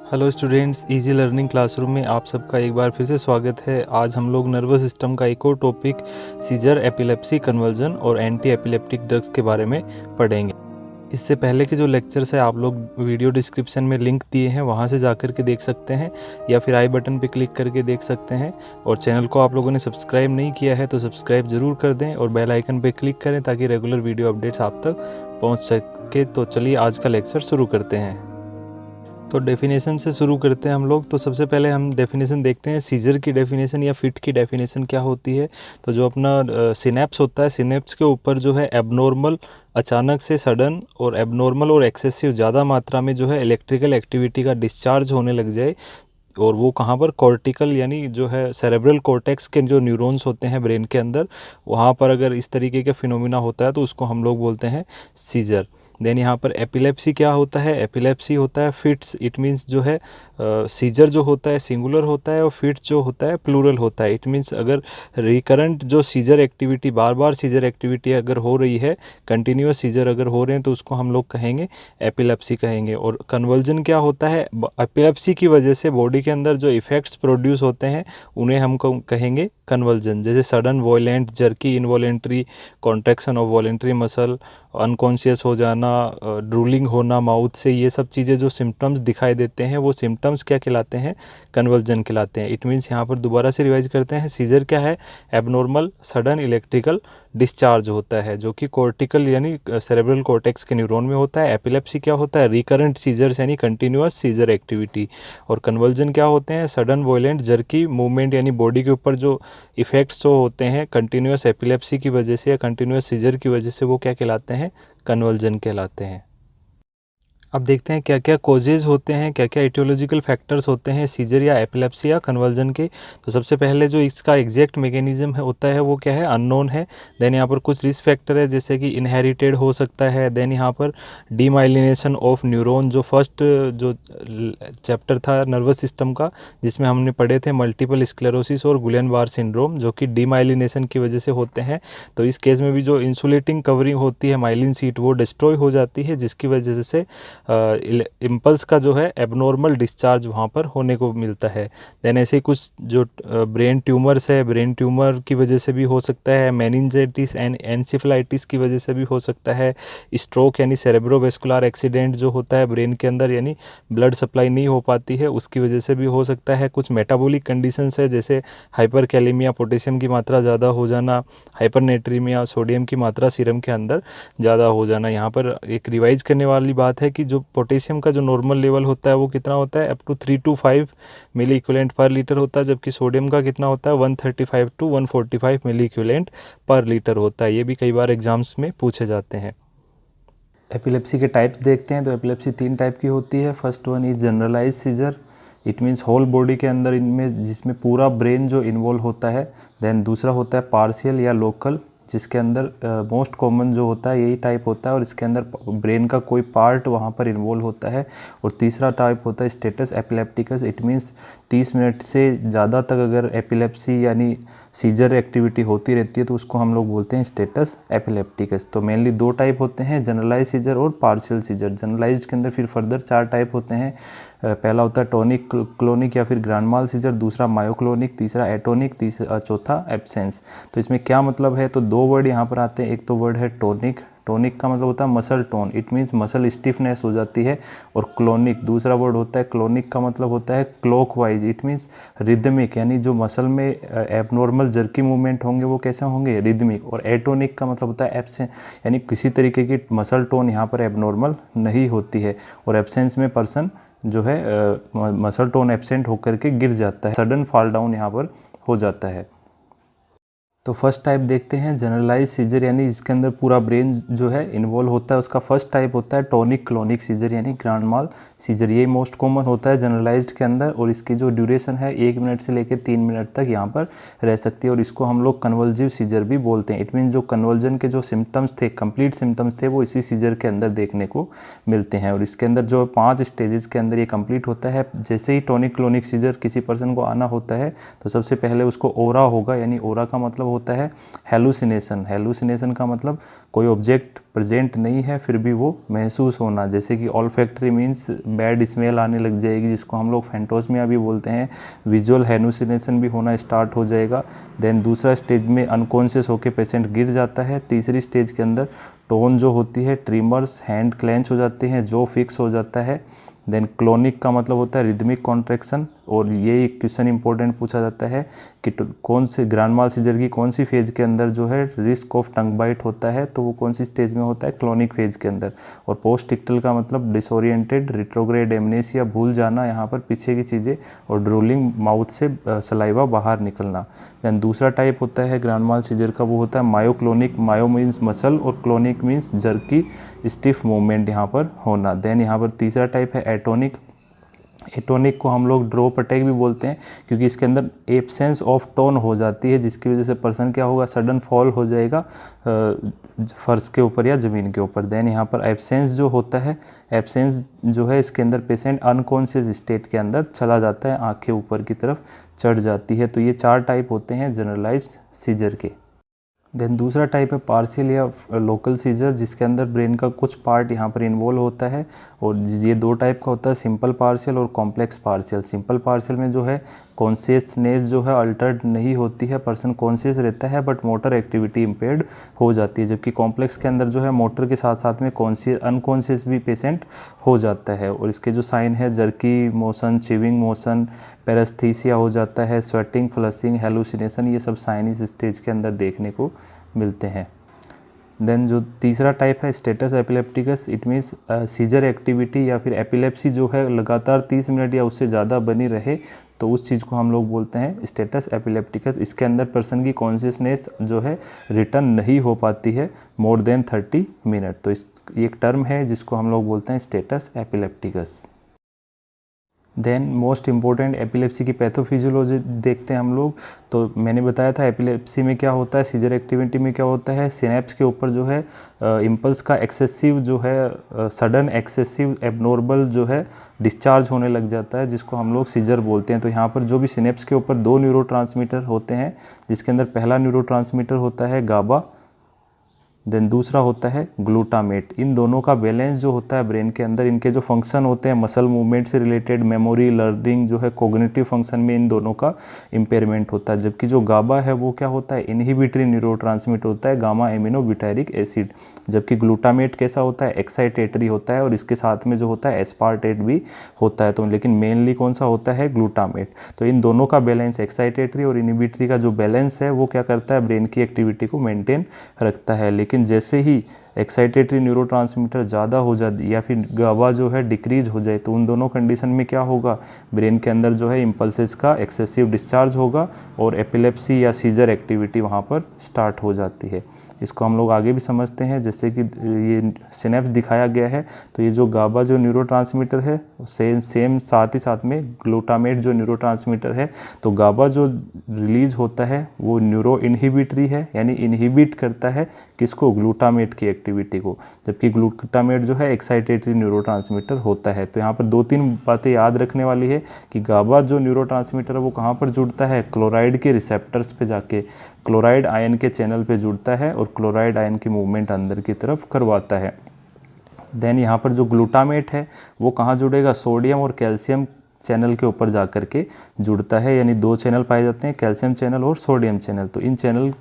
Hello students, easy learning classroom में आप सबका एक बार फिर से स्वागत है। आज हम लोग नर्वस सिस्टम का एक और टॉपिक सीजर, एपिलेप्सी, कन्वर्जन और एंटी एपिलेप्टिक ड्रग्स के बारे में पढ़ेंगे। इससे पहले के जो लेक्चर्स है आप लोग वीडियो डिस्क्रिप्शन में लिंक दिए हैं, वहाँ से जाकर के देख सकते हैं या फिर आई बटन पे क्लिक करके देख सकते हैं। और चैनल को आप लोगों ने सब्सक्राइब नहीं किया है तो सब्सक्राइब ज़रूर कर दें और बेल आइकन पे क्लिक करें ताकि रेगुलर वीडियो अपडेट्स आप तक पहुँच सके। तो चलिए आज का लेक्चर शुरू करते हैं। तो डेफिनेशन से शुरू करते हैं हम लोग। तो सबसे पहले हम डेफिनेशन देखते हैं, सीजर की डेफिनेशन या फिट की डेफिनेशन क्या होती है। तो जो अपना सिनेप्स होता है, सिनेप्स के ऊपर जो है एबनॉर्मल, अचानक से सडन और एबनॉर्मल और एक्सेसिव ज़्यादा मात्रा में जो है इलेक्ट्रिकल एक्टिविटी का डिस्चार्ज होने लग जाए, और वो कहाँ पर, कॉर्टिकल यानी जो है सेरेब्रल कॉर्टेक्स के जो न्यूरॉन्स होते हैं ब्रेन के अंदर, वहाँ पर अगर इस तरीके का फिनोमिना होता है तो उसको हम लोग बोलते हैं सीजर। देन यहाँ पर एपिलेप्सी क्या होता है, एपिलेप्सी होता है फिट्स। इट मीन्स जो है सीजर जो होता है सिंगुलर होता है और फिट्स जो होता है प्लूरल होता है। इट मीन्स अगर रिकरेंट जो सीजर एक्टिविटी, बार बार सीजर एक्टिविटी अगर हो रही है, कंटिन्यूस सीजर अगर हो रहे हैं तो उसको हम लोग कहेंगे एपिलेप्सी कहेंगे। और कन्वर्जन क्या होता है, एपिलेप्सी की वजह से बॉडी के अंदर जो इफ़ेक्ट्स प्रोड्यूस होते हैं उन्हें हम कहेंगे कन्वर्जन। जैसे sudden, violent, jerky, involuntary, contraction of voluntary muscle, unconscious हो जाना, ड्रूलिंग होना माउथ से, ये सब चीज़ें जो सिम्टम्स दिखाई देते हैं वो सिम्टम्स क्या कहलाते हैं, कन्वर्जन कहलाते हैं। इट मीन्स यहाँ पर दोबारा से रिवाइज करते हैं, सीजर क्या है, एबनॉर्मल सडन इलेक्ट्रिकल डिस्चार्ज होता है जो कि कॉर्टिकल यानी सेरेब्रल कॉर्टेक्स के न्यूरॉन में होता है। एपिलेप्सी क्या होता है, रिकरेंट सीजर्स यानी कंटिन्यूअस सीजर एक्टिविटी। और कन्वर्जन क्या होते हैं, सडन, वॉयलेंट, जर्की मूवमेंट यानी बॉडी के ऊपर जो इफ़ेक्ट्स जो होते हैं कंटिन्यूअस एपिलेप्सी की वजह से या कंटिन्यूअस सीजर की वजह से, वो क्या कहलाते हैं, कन्वर्जन कहलाते हैं। अब देखते हैं क्या क्या कॉजेज़ होते हैं, क्या क्या एटियोलॉजिकल फैक्टर्स होते हैं सीजर या एपिलेप्सी या कन्वर्जन के। तो सबसे पहले जो इसका एग्जैक्ट मैकेनिज्म है होता है वो क्या है, अननोन है। देन यहाँ पर कुछ रिस्क फैक्टर है जैसे कि इनहेरिटेड हो सकता है। देन यहाँ पर डीमाइलिनेशन ऑफ न्यूरॉन, जो फर्स्ट जो चैप्टर था नर्वस सिस्टम का जिसमें हमने पढ़े थे मल्टीपल स्क्लेरोसिस और गुलेन-बार सिंड्रोम, जो कि डीमाइलिनेशन की वजह से होते हैं। तो इस केस में भी जो इंसुलेटिंग कवरिंग होती है माइलिन सीट वो डिस्ट्रॉय हो जाती है, जिसकी वजह से इम्पल्स का जो है एबनॉर्मल डिस्चार्ज वहाँ पर होने को मिलता है। देन ऐसे ही कुछ जो ब्रेन ट्यूमर्स है, ब्रेन ट्यूमर की वजह से भी हो सकता है। मेनिंजाइटिस एंड एनसेफेलाइटिस की वजह से भी हो सकता है। स्ट्रोक यानी सेरेब्रोवेस्कुलर एक्सीडेंट जो होता है ब्रेन के अंदर, यानी ब्लड सप्लाई नहीं हो पाती है, उसकी वजह से भी हो सकता है। कुछ मेटाबॉलिक कंडीशंस है जैसे हाइपरकैलेमिया, पोटेशियम की मात्रा ज़्यादा हो जाना, हाइपरनेट्रीमिया, सोडियम की मात्रा सीरम के अंदर ज़्यादा हो जाना। यहाँ पर एक रिवाइज करने वाली बात है कि जो पोटेशियम का जो नॉर्मल लेवल होता है वो कितना होता है, up to 3 to 5 milli equivalent पर लीटर होता है, जबकि सोडियम का कितना होता है 135 to 145 मिली इक्विवेलेंट पर लीटर होता है। ये भी कई बार एग्जाम्स में पूछे जाते हैं। एपिलेप्सी के टाइप्स देखते हैं। तो एपिलेप्सी 3 टाइप की होती है। First one is generalize seizure, it means whole body के अंदर इनमें जिसमें पूरा ब्रेन जो इन्वॉल्व होता है। देन दूसरा होता है पार्शियल या लोकल, जिसके अंदर मोस्ट कॉमन जो होता है यही टाइप होता है और इसके अंदर ब्रेन का कोई पार्ट वहाँ पर इन्वॉल्व होता है। और तीसरा टाइप होता है status epilepticus, it means 30 minute से ज़्यादा तक अगर एपिलेप्सी यानी सीजर एक्टिविटी होती रहती है तो उसको हम लोग बोलते हैं स्टेटस एपिलेप्टिकस। तो मेनली 2 टाइप होते हैं, जनरलाइज सीजर और पार्शियल सीजर। जनरलाइज के अंदर फिर फर्दर 4 टाइप होते हैं। पहला होता है टोनिक क्लोनिक या फिर ग्रैंड माल सीजर, दूसरा मायोक्लोनिक, तीसरा एटोनिक, चौथा एब्सेंस। तो इसमें क्या मतलब है, तो 2 वर्ड यहाँ पर आते हैं। एक तो वर्ड है टोनिक, टोनिक का मतलब होता है muscle tone, it means muscle stiffness हो जाती है। और क्लोनिक दूसरा वर्ड होता है, क्लोनिक का मतलब होता है क्लॉकवाइज, इट मीन्स रिदमिक, यानी जो मसल में एबनॉर्मल जर्की मूवमेंट होंगे वो कैसे होंगे, रिदमिक। और एटोनिक का मतलब होता है एब्सेंट, यानी किसी तरीके की मसल टोन यहाँ पर एबनॉर्मल नहीं होती है। और एब्सेंस में पर्सन जो है मसल टोन एब्सेंट होकर के गिर जाता है, सडन फॉल डाउन यहाँ पर हो जाता है। तो फर्स्ट टाइप देखते हैं जनरलाइज सीजर, यानी इसके अंदर पूरा ब्रेन जो है इन्वॉल्व होता है। उसका फर्स्ट टाइप होता है टोनिक क्लोनिक सीजर यानी ग्रैंड माल सीजर। ये मोस्ट कॉमन होता है जनरलाइज्ड के अंदर और इसकी जो ड्यूरेशन है 1 मिनट से लेकर 3 मिनट तक यहाँ पर रह सकती है। और इसको हम लोग कन्वल्सिव सीजर भी बोलते हैं। इट मीन जो कन्वर्जन के जो सिम्टम्स थे, कंप्लीट सिम्टम्स थे, वो इसी सीजर के अंदर देखने को मिलते हैं। और इसके अंदर जो 5 स्टेजेस के अंदर ये कंप्लीट होता है। जैसे ही टोनिक क्लोनिक सीजर किसी पर्सन को आना होता है तो सबसे पहले उसको ओरा होगा, यानी ओरा का मतलब होता है हेलुसिनेशन। हेलुसिनेशन का मतलब कोई ऑब्जेक्ट प्रेजेंट नहीं है फिर भी वो महसूस होना, जैसे कि ऑल्फैक्टरी मीन्स बैड स्मेल आने लग जाएगी जिसको हम लोग फैंटोस्मिया भी बोलते हैं। विजुअल हेलुसिनेशन भी होना स्टार्ट हो जाएगा। देन दूसरा स्टेज में अनकॉन्शियस होकर पेशेंट गिर जाता है। तीसरी स्टेज के अंदर टोन जो होती है, ट्रिमर्स, हैंड क्लेंच हो जाते हैं, जो फिक्स हो जाता है। देन क्लोनिक का मतलब होता है रिदमिक कॉन्ट्रैक्शन। और ये एक क्वेश्चन इंपॉर्टेंट पूछा जाता है कि कौन से ग्रैंड माल सीजर की कौन सी फेज के अंदर जो है रिस्क ऑफ टंग बाइट होता है, तो वो कौन सी स्टेज में होता है, क्लोनिक फेज के अंदर। और पोस्ट टिक्टल का मतलब डिसोरिएंटेड, रिट्रोग्रेड एमनेसिया, भूल जाना यहाँ पर पीछे की चीज़ें, और ड्रोलिंग माउथ से सलाइवा बाहर निकलना। दैन दूसरा टाइप होता है ग्रैंड माल सीजर का, वो होता है मायोक्लोनिक। मायो मीन्स मसल और clonic means jerky stiff movement यहाँ पर होना। देन यहाँ पर तीसरा टाइप है एटोनिक। एटोनिक को हम लोग ड्रॉप अटैक भी बोलते हैं क्योंकि इसके अंदर एब्सेंस ऑफ टोन हो जाती है जिसकी वजह से पर्सन क्या होगा, सडन फॉल हो जाएगा फर्श के ऊपर या ज़मीन के ऊपर। देन यहाँ पर एब्सेंस जो होता है, एब्सेंस जो है इसके अंदर पेशेंट अनकॉन्शियस स्टेट के अंदर चला जाता है, आंखें ऊपर की तरफ चढ़ जाती है। तो ये 4 टाइप होते हैं जनरलाइज्ड सीजर के। देन दूसरा टाइप है पार्शियल या लोकल सीजर, जिसके अंदर ब्रेन का कुछ पार्ट यहाँ पर इन्वॉल्व होता है। और ये 2 टाइप का होता है, सिंपल पार्शियल और कॉम्प्लेक्स पार्शियल। सिंपल पार्शियल में जो है कॉन्शियसनेस जो है अल्टर्ड नहीं होती है, पर्सन कॉन्शियस रहता है बट मोटर एक्टिविटी इम्पेयर्ड हो जाती है। जबकि कॉम्प्लेक्स के अंदर जो है मोटर के साथ साथ में अनकॉन्शियस भी पेशेंट हो जाता है। और इसके जो साइन है जर्की मोशन, चिविंग मोशन, पैरास्थीसिया हो जाता है, स्वेटिंग, फ्लशिंग, हेलुसिनेशन, ये सब साइन इस स्टेज के अंदर देखने को मिलते हैं। देन जो तीसरा टाइप है status epilepticus, it means seizure activity या फिर एपिलेप्सी जो है लगातार 30 मिनट या उससे ज़्यादा बनी रहे, तो उस चीज़ को हम लोग बोलते हैं स्टेटस एपिलेप्टिकस। इसके अंदर पर्सन की कॉन्शियसनेस जो है रिटर्न नहीं हो पाती है मोर देन 30 मिनट। तो इस एक टर्म है जिसको हम लोग बोलते हैं status epilepticus. Then most important epilepsy की पैथोफिजियोलॉजी देखते हैं हम लोग। तो मैंने बताया था एपिलेप्सी में क्या होता है, सीजर एक्टिविटी में क्या होता है, सिनेप्स के ऊपर जो है इम्पल्स का एक्सेसिव जो है सडन एक्सेसिव एबनॉर्मल जो है डिस्चार्ज होने लग जाता है जिसको हम लोग सीजर बोलते हैं। तो यहाँ पर जो भी सिनेप्स के ऊपर 2 न्यूरोट्रांसमीटर होते हैं, जिसके अंदर पहला न्यूरोट्रांसमीटर होता है गाबा, देन दूसरा होता है ग्लूटामेट। इन दोनों का बैलेंस जो होता है ब्रेन के अंदर, इनके जो फंक्शन होते हैं मसल मूवमेंट से रिलेटेड, मेमोरी, लर्निंग जो है, कोग्निटिव फंक्शन में इन दोनों का इम्पेयरमेंट होता है। जबकि जो गाबा है वो क्या होता है, इनहिबिटरी न्यूरोट्रांसमीटर होता है, गामा एमिनो ब्यूटारिक एसिड। जबकि ग्लूटामेट कैसा होता है, एक्साइटेटरी होता है और इसके साथ में जो होता है एस्पार्टेट भी होता है। तो लेकिन मेनली कौन सा होता है, ग्लूटामेट। तो इन दोनों का बैलेंस, एक्साइटेटरी और इनहिबिटरी का जो बैलेंस है वो क्या करता है, ब्रेन की एक्टिविटी को मेंटेन रखता है। लेकिन जैसे ही एक्साइटेटरी न्यूरोट्रांसमीटर ज़्यादा हो जाए या फिर गाबा जो है डिक्रीज हो जाए, तो उन दोनों कंडीशन में क्या होगा, ब्रेन के अंदर जो है इम्पल्सेस का एक्सेसिव डिस्चार्ज होगा और एपिलेप्सी या सीजर एक्टिविटी वहाँ पर स्टार्ट हो जाती है। इसको हम लोग आगे भी समझते हैं, जैसे कि ये सिनेप्स दिखाया गया है। तो ये जो गाबा जो न्यूरोट्रांसमीटर है सेम साथ ही साथ में ग्लूटामेट जो न्यूरोट्रांसमीटर है। तो गाबा जो रिलीज होता है वो न्यूरो इनहिबिटरी है, यानी इनहिबिट करता है किसको, ग्लूटामेट की एक्टिविटी को। जबकि ग्लूटामेट जो है एक्साइटेटरी न्यूरोट्रांसमीटर होता है। तो यहाँ पर 2-3 बातें याद रखने वाली है कि गाबा जो न्यूरोट्रांसमीटर है वो कहाँ पर जुड़ता है, क्लोराइड के रिसेप्टर्स पे जाके क्लोराइड आयन के चैनल पे जुड़ता है और क्लोराइड आयन की मूवमेंट अंदर की तरफ करवाता है। देन यहाँ पर जो ग्लूटामेट है वो कहाँ जुड़ेगा, सोडियम और कैल्शियम चैनल के ऊपर जा कर के जुड़ता है। यानी 2 चैनल पाए जाते हैं, कैल्शियम चैनल और सोडियम चैनल। तो इन चैनल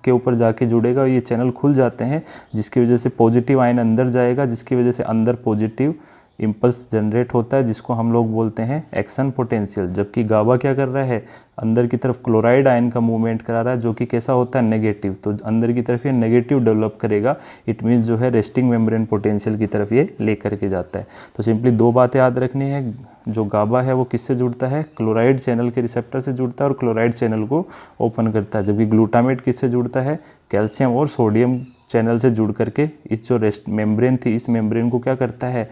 के ऊपर जाके जुड़ेगा, ये चैनल खुल जाते हैं जिसकी वजह से पॉजिटिव आयन अंदर जाएगा, जिसकी वजह से अंदर पॉजिटिव इम्पल्स जनरेट होता है जिसको हम लोग बोलते हैं एक्शन पोटेंशियल। जबकि गाबा क्या कर रहा है, अंदर की तरफ क्लोराइड आयन का मूवमेंट करा रहा है जो कि कैसा होता है, नेगेटिव। तो अंदर की तरफ ये नेगेटिव डेवलप करेगा, इट मीन्स जो है रेस्टिंग मेम्ब्रेन पोटेंशियल की तरफ ये लेकर के जाता है। तो सिंपली 2 बातें याद रखनी है, जो गाबा है वो किससे जुड़ता है, क्लोराइड चैनल के रिसेप्टर से जुड़ता है और क्लोराइड चैनल को ओपन करता है। जबकि ग्लूटामेट किससे जुड़ता है, कैल्शियम और सोडियम चैनल से जुड़ करके इस जो रेस्ट मेम्ब्रेन थी, इस मेम्ब्रेन को क्या करता है,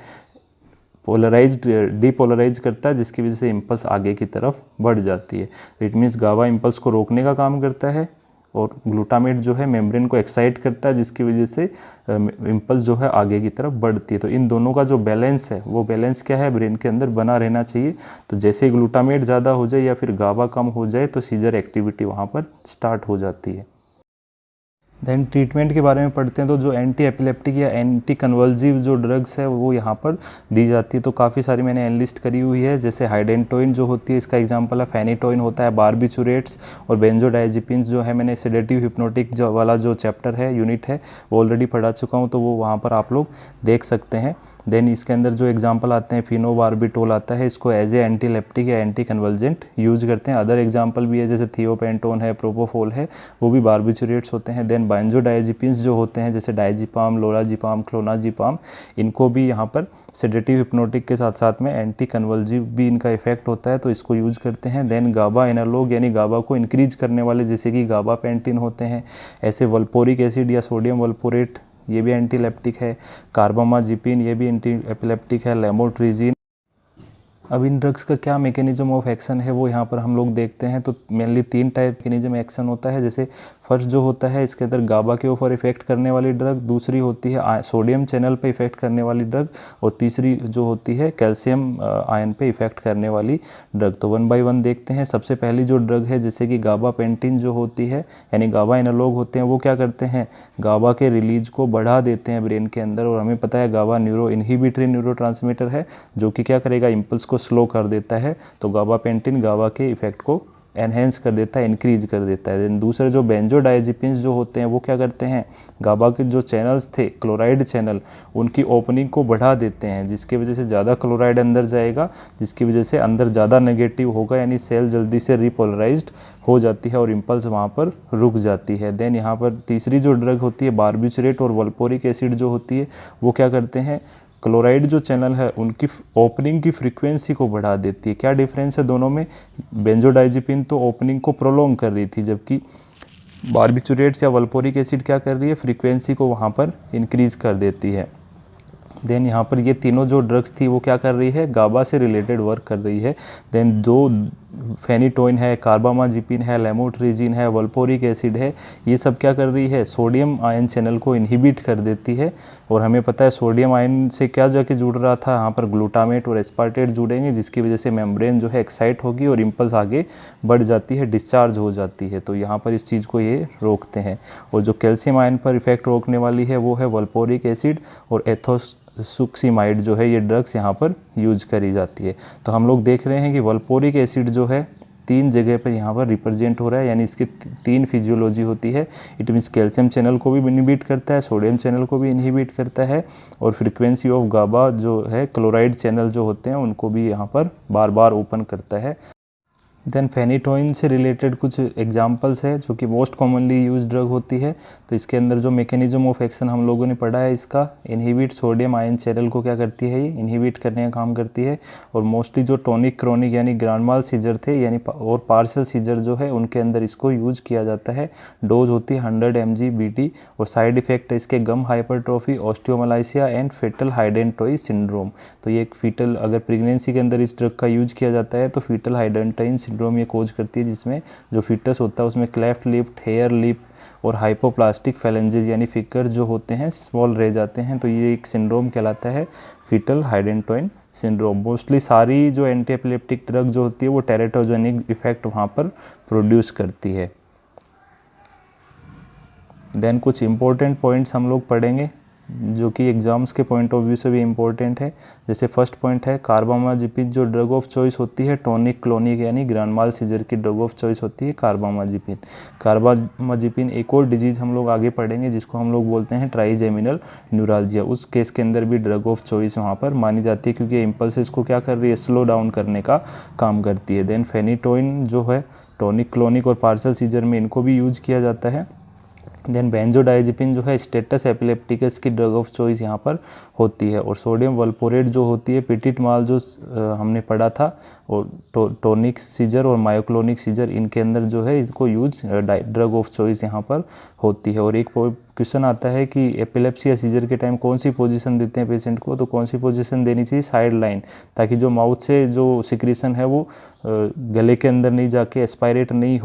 डीपोलराइज करता है, जिसकी वजह से इम्पल्स आगे की तरफ बढ़ जाती है। तो इट मीन्स गाबा इम्पल्स को रोकने का काम करता है और ग्लूटामेट जो है मेम्ब्रेन को एक्साइट करता है, जिसकी वजह से इम्पल्स जो है आगे की तरफ बढ़ती है। तो इन दोनों का जो बैलेंस है वो बैलेंस क्या है, ब्रेन के अंदर बना रहना चाहिए। तो जैसे ही ग्लूटामेट ज़्यादा हो जाए या फिर गाबा कम हो जाए तो सीजर एक्टिविटी वहाँ पर स्टार्ट हो जाती है। देन ट्रीटमेंट के बारे में पढ़ते हैं तो जो एंटी एपिलेप्टिक या एंटी कन्वल्सिव जो ड्रग्स है वो यहाँ पर दी जाती है। तो काफ़ी सारी मैंने एनलिस्ट करी हुई है, जैसे हाइडेंटोइन जो होती है, इसका एग्जांपल है फेनिटोइन होता है, बारबिचुरेट्स और बेंजोडाइजिपिन्स जो है मैंने सेडेटिव हिप्नोटिक जो वाला जो चैप्टर है, यूनिट है, वो ऑलरेडी पढ़ा चुका हूँ, तो वो वहाँ पर आप लोग देख सकते हैं। देन इसके अंदर जो एग्जांपल आते हैं, फिनोबार्बिटोल आता है, इसको एज ए एंटीलेप्टिक या एंटी कन्वल्जेंट यूज करते हैं। अदर एग्जांपल भी है जैसे थियोपेंटोन है, प्रोपोफोल है, वो भी बारबिचुरेट्स होते हैं। देन बेंजोडाइजिपिन्स जो होते हैं जैसे डायजिपाम, लोराजिपाम, क्लोनाजिपाम, इनको भी यहाँ पर सेडेटिव हिप्नोटिक के साथ साथ में एंटी कन्वल्सिव भी इनका इफेक्ट होता है, तो इसको यूज करते हैं। देन गाबा एनालॉग यानी गाबा को इंक्रीज करने वाले जैसे कि गाबा पेंटिन होते हैं, ऐसे वल्पोरिक एसिड या सोडियम वल्पोरेट, ये भी एंटीलेप्टिक है। कार्बामाजिपिन, ये भी एंटी एपिलेप्टिक है। लेमोट्रिजीन। अब इन ड्रग्स का क्या मैकेनिज्म ऑफ एक्शन है वो यहाँ पर हम लोग देखते हैं। तो मेनली 3 टाइप मैकेनिज्म एक्शन होता है। जैसे फर्स्ट जो होता है इसके अंदर गाबा के ऊपर इफेक्ट करने वाली ड्रग, दूसरी होती है सोडियम चैनल पे इफेक्ट करने वाली ड्रग, और तीसरी जो होती है कैल्शियम आयन पे इफेक्ट करने वाली ड्रग। तो 1 बाय 1 देखते हैं। सबसे पहली जो ड्रग है जैसे कि गाबा पेंटिन जो होती है यानी गाबा एनालॉग होते हैं, वो क्या करते हैं, गाबा के रिलीज को बढ़ा देते हैं ब्रेन के अंदर। और हमें पता है गाबा न्यूरो इनहिबिटरी न्यूरोट्रांसमीटर है जो कि क्या करेगा, इम्पल्स को स्लो कर देता है। तो गाबा पेंटिन गाबा के इफेक्ट को एनहेंस कर देता है, इंक्रीज कर देता है। देन दूसरे जो बेंजोडाइजिपिन्स जो होते हैं वो क्या करते हैं, गाबा के जो चैनल्स थे क्लोराइड चैनल, उनकी ओपनिंग को बढ़ा देते हैं, जिसकी वजह से ज़्यादा क्लोराइड अंदर जाएगा, जिसकी वजह से अंदर ज़्यादा नेगेटिव होगा, यानी सेल जल्दी से रिपोलराइज्ड हो जाती है और इम्पल्स वहाँ पर रुक जाती है। देन यहाँ पर तीसरी जो ड्रग होती है बारबिचुरेट और वल्पोरिक एसिड जो होती है, वो क्या करते हैं, क्लोराइड जो चैनल है उनकी ओपनिंग की फ्रीक्वेंसी को बढ़ा देती है। क्या डिफरेंस है दोनों में, बेंजोडाइजिपिन तो ओपनिंग को प्रोलॉन्ग कर रही थी, जबकि बारबिचुरेट्स या वल्पोरिक एसिड क्या कर रही है, फ्रीक्वेंसी को वहाँ पर इंक्रीज कर देती है। देन यहाँ पर ये तीनों जो ड्रग्स थी वो क्या कर रही है, गाबा से रिलेटेड वर्क कर रही है। देन दो फेनिटोइन है, कार्बामाजिपिन है, लेमोट्रिजीन है, वल्पोरिक एसिड है, ये सब क्या कर रही है, सोडियम आयन चैनल को इनहिबिट कर देती है। और हमें पता है सोडियम आयन से क्या जाके जुड़ रहा था, यहाँ पर ग्लूटामेट और एस्पार्टेट जुड़ेंगे, जिसकी वजह से मेम्ब्रेन जो है एक्साइट होगी और इम्पल्स आगे बढ़ जाती है, डिस्चार्ज हो जाती है। तो यहाँ पर इस चीज़ को ये रोकते हैं। और जो कैल्शियम आयन पर इफेक्ट रोकने वाली है वो है वल्पोरिक एसिड और एथोसुक्सिमाइड जो है, ये ड्रग्स यहाँ पर यूज करी जाती है। तो हम लोग देख रहे हैं कि वल्पोरिक एसिड जो है 3 जगह पर यहाँ पर रिप्रेजेंट हो रहा है, यानी इसकी 3 फिजियोलॉजी होती है। इट मीन्स कैल्शियम चैनल को भी इनहिबिट करता है, सोडियम चैनल को भी इनहिबिट करता है, और फ्रीक्वेंसी ऑफ गाबा जो है क्लोराइड चैनल जो होते हैं उनको भी यहाँ पर बार बार ओपन करता है। देन फेनिटोइन से रिलेटेड कुछ एग्जांपल्स है जो कि मोस्ट कॉमनली यूज ड्रग होती है। तो इसके अंदर जो मैकेनिज्म ऑफ एक्शन हम लोगों ने पढ़ा है, इसका इनहिबिट सोडियम आयन चैनल को क्या करती है, ये इनहिबिट करने का काम करती है। और मोस्टली जो टॉनिक क्रोनिक यानी ग्रांड माल सीजर थे यानी और पार्शियल सीजर जो है उनके अंदर इसको यूज किया जाता है। डोज होती है 100 mg BT और साइड इफेक्ट है इसके गम हाइपरट्रोफी, ऑस्टियोमलाइसिया एंड फेटल हाइडेंटोई सिंड्रोम। तो ये एक फीटल, अगर प्रेगनेंसी के अंदर इस ड्रग का यूज किया जाता है तो फीटल हाइडेंटोइन सिंड्रोम ये कोज करती है, जिसमें जो फीटस होता है उसमें क्लेफ्ट लिप, हेयर लिप और हाइपोप्लास्टिक फैलेंजेस यानी फिकर जो होते हैं स्मॉल रह जाते हैं। तो ये एक सिंड्रोम कहलाता है फीटल हाइडेंटोइन सिंड्रोम। मोस्टली सारी जो एंटी एपिलेप्टिक ड्रग जो होती है वो टेरेटोजेनिक इफेक्ट वहाँ पर प्रोड्यूस करती है। देन कुछ इंपॉर्टेंट पॉइंट्स हम लोग पढ़ेंगे जो कि एग्जाम्स के पॉइंट ऑफ व्यू से भी इम्पोर्टेंट है। जैसे फर्स्ट पॉइंट है कार्बामाजिपिन जो ड्रग ऑफ चॉइस होती है, टॉनिक क्लोनिक यानी ग्रांड माल सीजर की ड्रग ऑफ चॉइस होती है कार्बामाजिपिन। कार्बामाजिपिन एक और डिजीज़ हम लोग आगे पढ़ेंगे जिसको हम लोग बोलते हैं ट्राइजेमिनल न्यूरालजिया। उस केस के अंदर भी ड्रग ऑफ चॉइस वहाँ पर मानी जाती है क्योंकि इम्पल्सेस को क्या कर रही है, स्लो डाउन करने का काम करती है। देन फेनिटोइन जो है टॉनिक क्लोनिक और पार्शियल सीजर में इनको भी यूज किया जाता है। देन बेंजोडाइजिपिन जो है स्टेटस एपिलेप्टिकस की ड्रग ऑफ चॉइस यहाँ पर होती है। और सोडियम वल्पोरेट जो होती है पिटिट माल जो हमने पढ़ा था, और टोनिक सीजर और मायोक्लोनिक सीजर इनके अंदर जो है इनको यूज ड्रग ऑफ चॉइस यहाँ पर होती है। और एक क्वेश्चन आता है कि एपिलेप्सी या सीजर के टाइम कौन सी पोजीशन देते हैं पेशेंट को, तो कौन सी पोजीशन देनी चाहिए, साइड लाइन, ताकि जो माउथ से जो सिक्रीशन है वो गले के अंदर नहीं जाके एस्पायरेट नहीं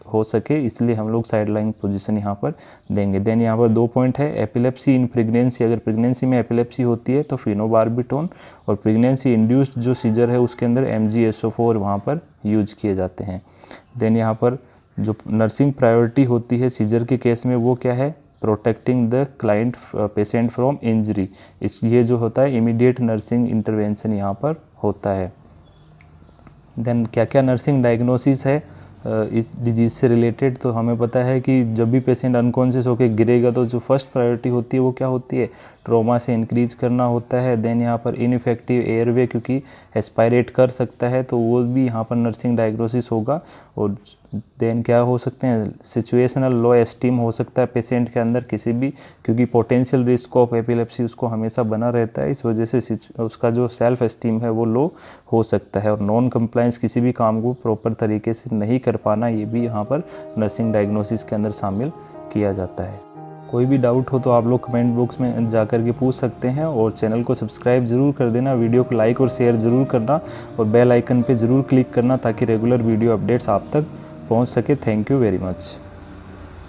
हो सके, इसलिए हम लोग साइड लाइन पोजीशन यहाँ पर देंगे। देन यहाँ पर 2 पॉइंट है, एपिलेप्सी इन प्रेगनेंसी, अगर प्रेगनेंसी में एपिलेप्सी होती है तो फिनोबार्बिटोन, और प्रेगनेंसी इंड्यूस्ड जो सीजर है उसके अंदर MgSO4 वहाँ पर यूज किए जाते हैं। देन यहाँ पर जो नर्सिंग प्रायोरिटी होती है सीजर के केस में वो क्या है, protecting the client patient from injury. ये जो होता है इमीडिएट नर्सिंग इंटरवेंशन यहाँ पर होता है। देन क्या क्या नर्सिंग डायग्नोसिस है इस डिजीज़ से रिलेटेड, तो हमें पता है कि जब भी पेशेंट अनकॉन्शियस होकर गिरेगा तो जो फर्स्ट प्रायोरिटी होती है वो क्या होती है, ट्रॉमा से इंक्रीज करना होता है। देन यहाँ पर इनइफेक्टिव एयरवे, क्योंकि एस्पायरेट कर सकता है तो वो भी यहाँ पर नर्सिंग डायग्नोसिस होगा। और देन क्या हो सकते हैं, सिचुएशनल लो एस्टीम हो सकता है पेशेंट के अंदर किसी भी, क्योंकि पोटेंशियल रिस्क ऑफ एपिलेप्सी उसको हमेशा बना रहता है, इस वजह से उसका जो सेल्फ एस्टीम है वो लो हो सकता है। और नॉन कंप्लायंस, किसी भी काम को प्रॉपर तरीके से नहीं कर पाना, ये भी यहाँ पर नर्सिंग डायग्नोसिस के अंदर शामिल किया जाता है। कोई भी डाउट हो तो आप लोग कमेंट बॉक्स में जा कर के पूछ सकते हैं, और चैनल को सब्सक्राइब ज़रूर कर देना, वीडियो को लाइक और शेयर ज़रूर करना, और बेल आइकन पे ज़रूर क्लिक करना ताकि रेगुलर वीडियो अपडेट्स आप तक पहुंच सके। Thank you very much.